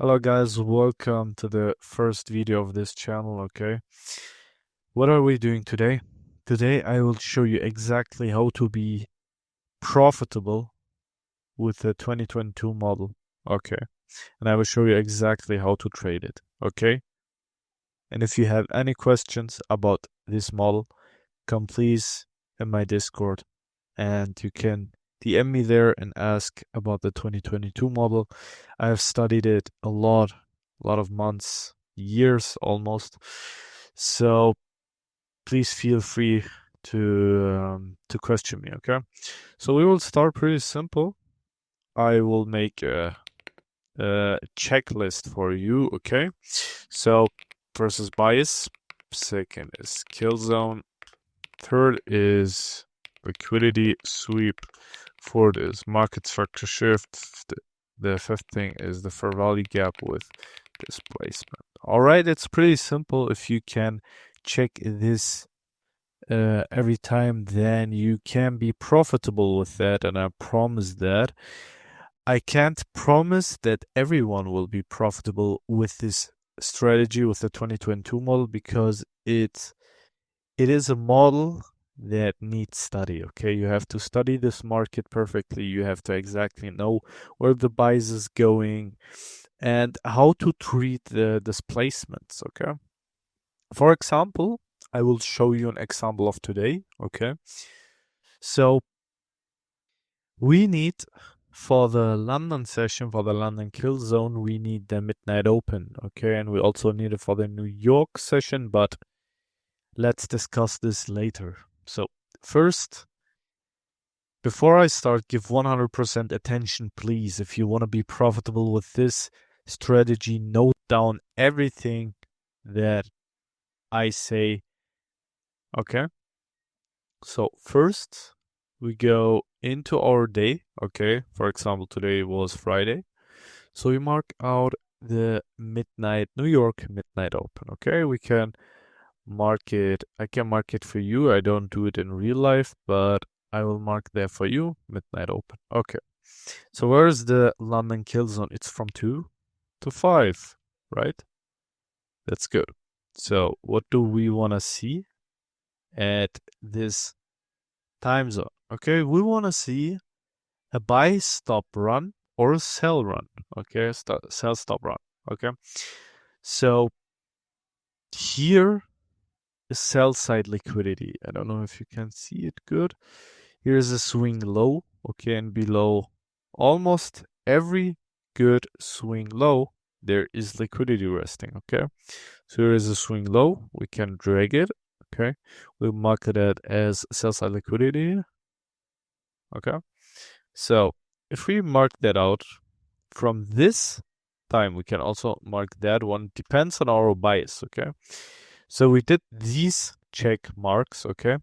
Hello guys, welcome to the first video of this channel, okay? What are we doing today? Today I will show you exactly how to be profitable with the 2022 model, okay? And I will show you exactly how to trade it, okay? And if you have any questions about this model, come please in my Discord and you can DM me there and ask about the 2022 model. I have studied it a lot of months, years almost. So please feel free to question me, okay? So we will start pretty simple. I will make a checklist for you, okay? So first is bias, second is kill zone, third is liquidity sweep, fourth is market structure shift, the fifth thing is the fair value gap with displacement. All right, it's pretty simple. If you can check this every time, then you can be profitable with that, and I promise that. I can't promise that everyone will be profitable with this strategy with the 2022 model because it is a model that needs study, okay? You have to study this market perfectly. You have to exactly know where the bias is going and how to treat the displacements, okay? For example, I will show you an example of today, okay? So we need for the London session, for the London kill zone, we need the midnight open, okay? And we also need it for the New York session, but let's discuss this later. So first, before I start, give 100% attention, please. If you want to be profitable with this strategy, note down everything that I say, okay? So first, we go into our day, okay? For example, today was Friday. So we mark out the midnight, New York midnight open, okay? We can mark it, I can mark it for you. I don't do it in real life, but I will mark there for you, midnight open. Okay. So where is the London kill zone? It's from 2 to 5, right? That's good. So what do we want to see at this time zone? Okay, we want to see a buy stop run or a sell run. Okay, sell stop run. Okay, so here is sell side liquidity. I don't know if you can see it good. Here's a swing low. Okay, and below almost every good swing low, there is liquidity resting. Okay, so here is a swing low. We can drag it. Okay, we'll mark it as sell side liquidity. Okay, so if we mark that out from this time, we can also mark that one. Depends on our bias. Okay, so we did these check marks. Okay,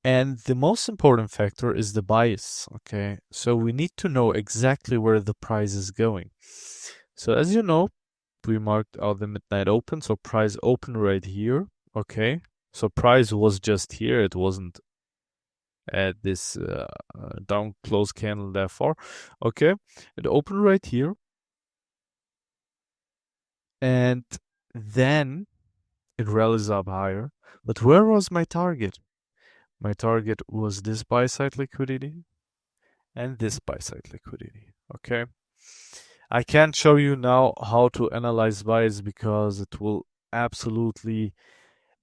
and the most important factor is the bias. Okay, so we need to know exactly where the price is going. So as you know, we marked out the midnight open, so price open right here. Okay, so price was just here, it wasn't at this down close candle therefore. Okay, it opened right here, and then it rallies up higher. But where was my target? My target was this buy side liquidity and this buy side liquidity. Okay, I can't show you now how to analyze buys because it will absolutely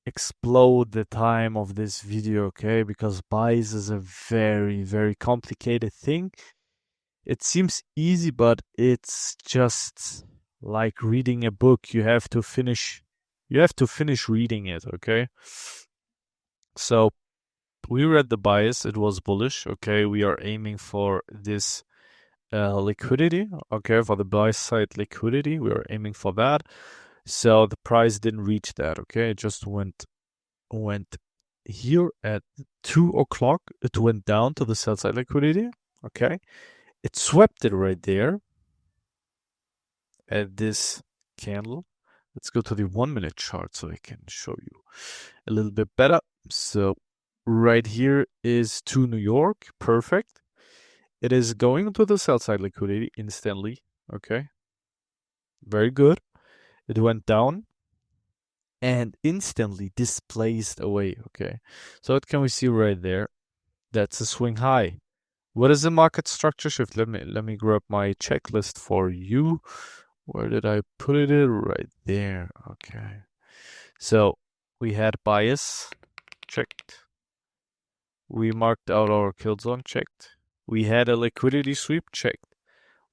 explode the time of this video, okay? Because buys is a very complicated thing. It seems easy, but it's just like reading a book. You have to finish reading it, okay? So we read the bias, it was bullish, okay? We are aiming for this liquidity, okay? For the buy side liquidity, we are aiming for that. So the price didn't reach that, okay? It just went here at 2 o'clock. It went down to the sell side liquidity, okay? It swept it right there at this candle. Let's go to the 1 minute chart so I can show you a little bit better. So right here is to New York, perfect. It is going to the sell side liquidity instantly, okay? Very good. It went down and instantly displaced away. Okay. So what can we see right there? That's a swing high. What is the market structure shift? Let me grab my checklist for you. Where did I put it? Right there. Okay. So we had bias checked. We marked out our kill zone checked. We had a liquidity sweep checked.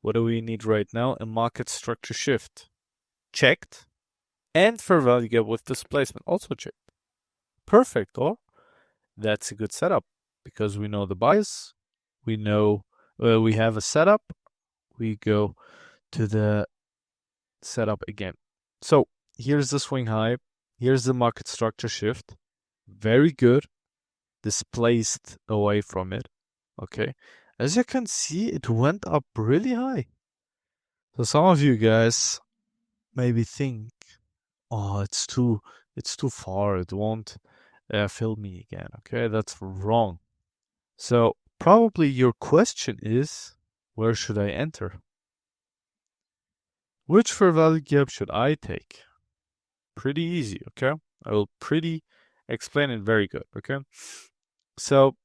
What do we need right now? A market structure shift checked. And fair value gap with displacement also checked. Perfect, or that's a good setup because we know the bias. We know we have a setup. We go to the setup again. So here's the swing high. Here's the market structure shift. Very good. Displaced away from it. Okay. As you can see, it went up really high. So some of you guys maybe think, oh, it's too far. It won't fill me again. Okay, that's wrong. So probably your question is, where should I enter? Which fair value gap should I take? Pretty easy, okay? I will explain it very good, okay? So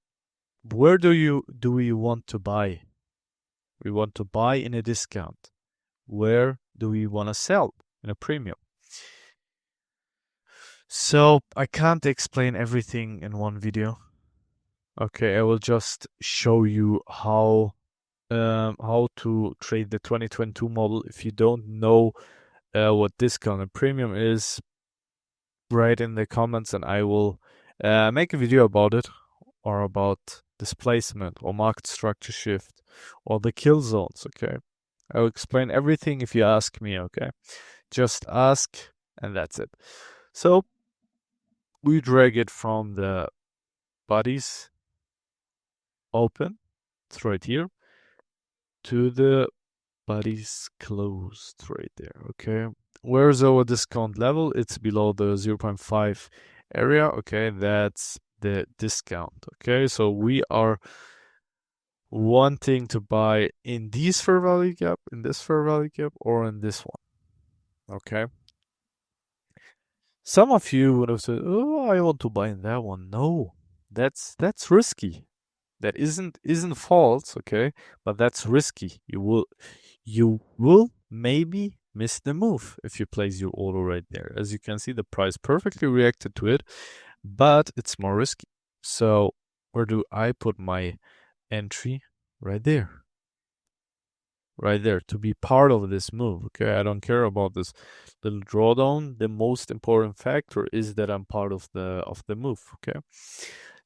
where do we want to buy? We want to buy in a discount. Where do we want to sell? In a premium. So I can't explain everything in one video. Okay, I will just show you how to trade the 2022 model. If you don't know what discount and premium is, write in the comments and I will make a video about it, or about displacement or market structure shift or the kill zones. Okay, I will explain everything if you ask me. Okay, just ask and that's it. So we drag it from the bodies open, it's right here, to the bodies closed right there. Okay, where's our discount level? It's below the 0.5 area. Okay, that's the discount. Okay, so we are wanting to buy in this fair value gap, in this fair value gap, or in this one. Okay, some of you would have said, oh, I want to buy in that one. No, that's risky. That isn't false, okay, but that's risky. You will maybe miss the move if you place your order right there. As you can see, the price perfectly reacted to it, but it's more risky. So where do I put my entry? Right there. Right there, to be part of this move. Okay, I don't care about this little drawdown. The most important factor is that I'm part of the move. Okay,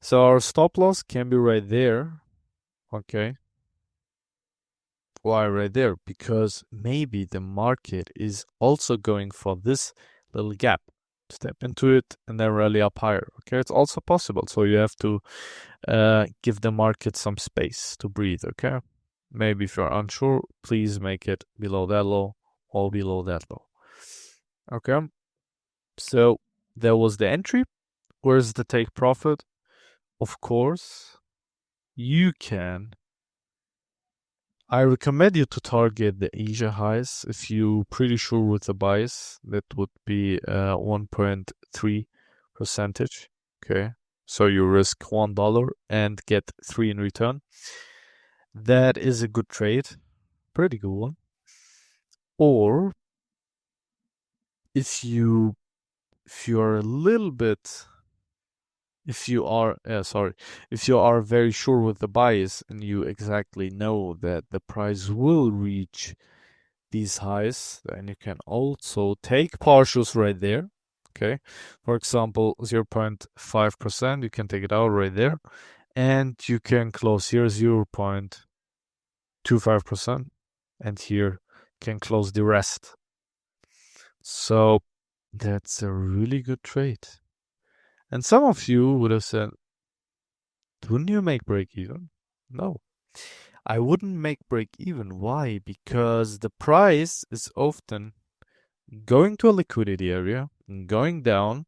so our stop loss can be right there. Okay, why right there? Because maybe the market is also going for this little gap, step into it and then rally up higher. Okay, it's also possible. So you have to give the market some space to breathe. Okay, maybe if you're unsure, please make it below that low or below that low. Okay, so there was the entry. Where's the take profit? Of course, you can. I recommend you to target the Asia highs if you're pretty sure with the bias. That would be 1.3 percentage. Okay, so you risk $1 and get 3 in return. That is a good trade, pretty good one. Or if you are a little bit, if you are very sure with the bias and you exactly know that the price will reach these highs, then you can also take partials right there. Okay, for example 0.5%, you can take it out right there and you can close here 0.25%, and here can close the rest. So that's a really good trade. And some of you would have said, wouldn't you make break even? No, I wouldn't make break even. Why? Because the price is often going to a liquidity area, going down,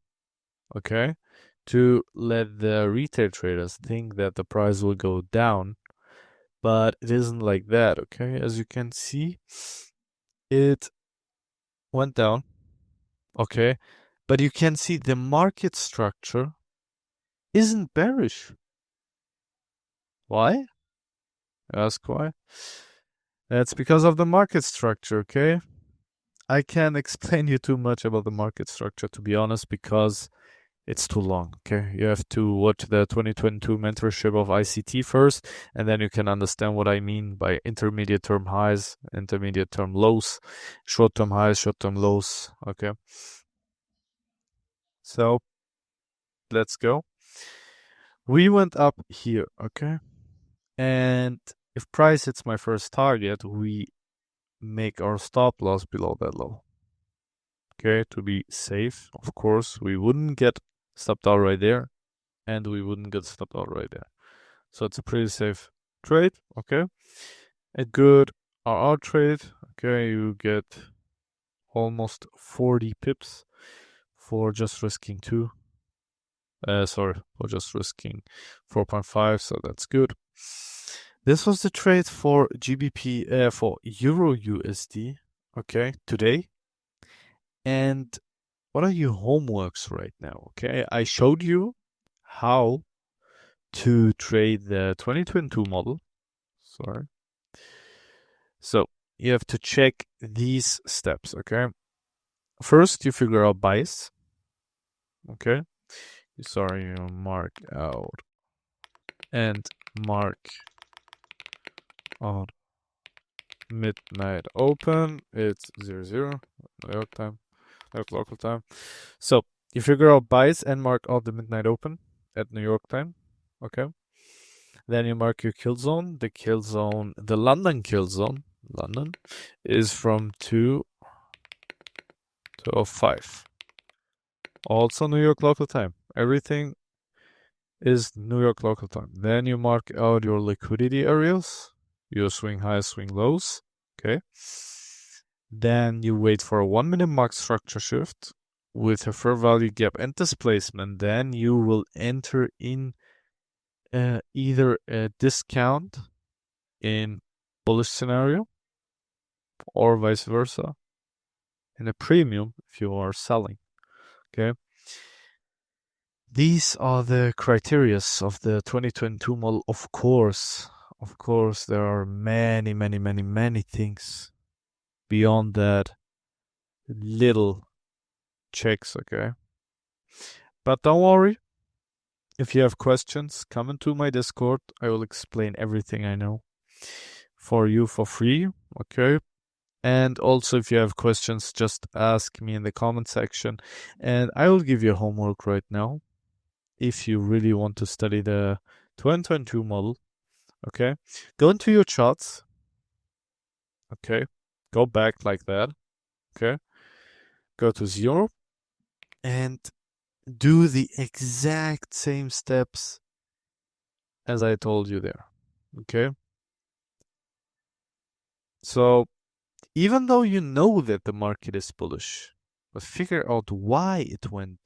okay, to let the retail traders think that the price will go down. But it isn't like that, okay? As you can see, it went down, okay? But you can see the market structure isn't bearish. Why? Ask why? That's because of the market structure, okay? I can't explain you too much about the market structure, to be honest, because it's too long, okay? You have to watch the 2022 mentorship of ICT first, and then you can understand what I mean by intermediate term highs, intermediate term lows, short term highs, short term lows, okay? So let's go. We went up here, okay? And if price hits my first target, we make our stop loss below that low. Okay, to be safe, of course, we wouldn't get stopped out right there, and we wouldn't get stopped out right there. So it's a pretty safe trade, okay? A good RR trade, okay, you get almost 40 pips for just risking 2. For just risking 4.5, so that's good. This was the trade for GBP, for Euro USD, okay, today. And what are your homeworks right now, okay? I showed you how to trade the 2022 model. Sorry. So you have to check these steps, okay? First, you figure out bias, okay? Sorry, you mark out and mark on midnight open. It's 00 New York time, New York local time. So you figure out bias and mark out the midnight open at New York time, okay? Then you mark your kill zone. The London kill zone, London, is from 2 to 05. Also New York local time. Everything is New York local time. Then you mark out your liquidity areas, your swing highs, swing lows. Okay. Then you wait for a 1 minute mark structure shift with a fair value gap and displacement. Then you will enter in either a discount in bullish scenario or vice versa in a premium if you are selling. Okay. These are the criterias of the 2022 model. Of course, there are many things beyond that little checks, okay? But don't worry. If you have questions, come into my Discord. I will explain everything I know for you for free, okay? And also, if you have questions, just ask me in the comment section, and I will give you homework right now. If you really want to study the 2022 model, okay, go into your charts, okay, go back like that, okay, go to 0, and do the exact same steps as I told you there, okay? So, even though you know that the market is bullish, but figure out why it went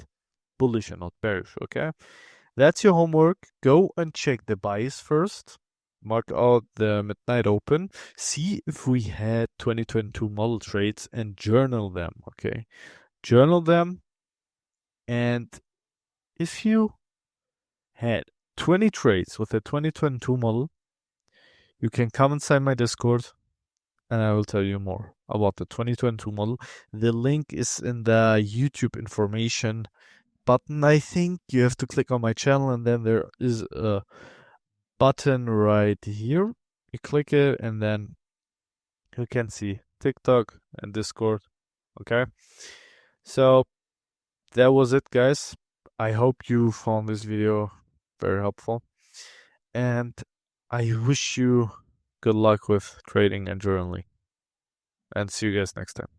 bullish and not bearish, okay? That's your homework. Go and check the bias first. Mark out the midnight open. See if we had 2022 model trades and journal them, okay? Journal them. And if you had 20 trades with a 2022 model, you can come inside my Discord and I will tell you more about the 2022 model. The link is in the YouTube information button. I think you have to click on my channel and then there is a button right here. You click it and then you can see TikTok and Discord. Okay. So that was it, guys. I hope you found this video very helpful. And I wish you good luck with trading and journaling. And see you guys next time.